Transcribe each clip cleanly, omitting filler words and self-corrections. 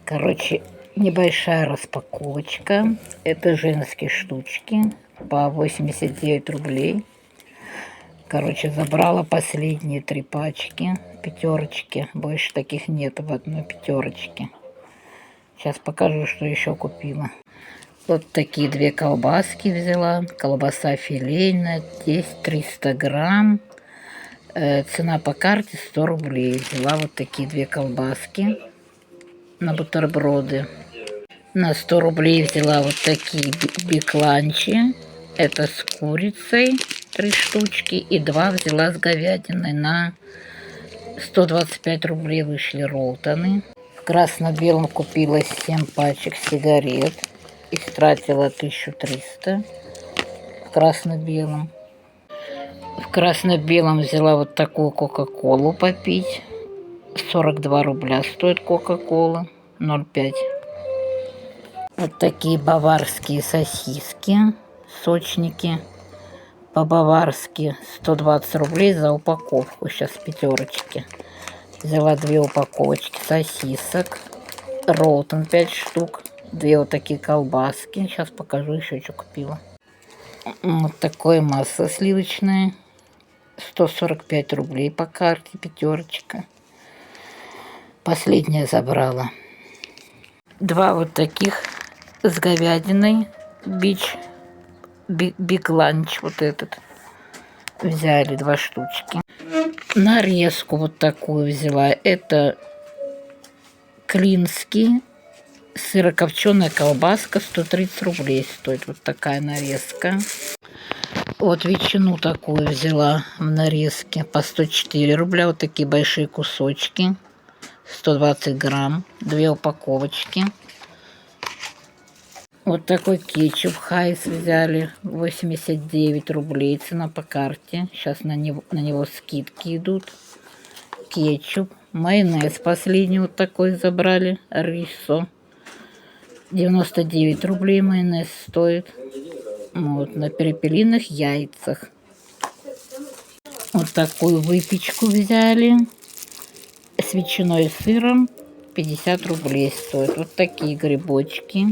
Короче, небольшая распаковочка. Это женские штучки по 89 рублей. Короче, забрала последние 3 пачки, пятерочки. Больше таких нет в одной пятерочке. Сейчас покажу, что еще купила. Вот такие 2 колбаски взяла. Колбаса филейная, здесь 300 грамм. Цена по карте 100 рублей. Взяла вот такие 2 колбаски на бутерброды. На 100 рублей взяла вот такие биг-ланчи. Это с курицей 3 штучки. И 2 взяла с говядиной. На 125 рублей вышли ролтоны. В красно-белом купила 7 пачек сигарет. Истратила 1300 в красно-белом. В красно-белом взяла вот такую кока-колу попить. 42 рубля стоит кока-кола 0,5. Вот такие баварские сосиски, сочники. По-баварски 120 рублей за упаковку. Сейчас пятерочки. Взяла 2 упаковочки сосисок. Ролтон 5 штук. 2 вот такие колбаски. Сейчас покажу еще, что купила. Вот такое масло сливочное. 145 рублей по карте, пятерочка. Последнее забрала. 2 вот таких с говядиной. Биг-ланч вот этот. Взяли 2 штучки. Нарезку вот такую взяла. Это клинский. Сырокопченая колбаска 130 рублей стоит. Вот такая нарезка. Вот ветчину такую взяла в нарезке по 104 рубля. Вот такие большие кусочки. 120 грамм. 2 упаковочки. Вот такой кетчуп Хайс взяли. 89 рублей. Цена по карте. Сейчас на него скидки идут. Кетчуп. Майонез последний вот такой забрали. Рисо. 99 рублей майонез стоит. Вот, на перепелиных яйцах. Вот такую выпечку взяли. С ветчиной и сыром 50 рублей стоит. Вот такие грибочки.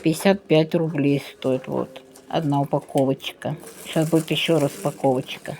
55 рублей стоит. Вот. 1 упаковочка. Сейчас будет еще распаковочка.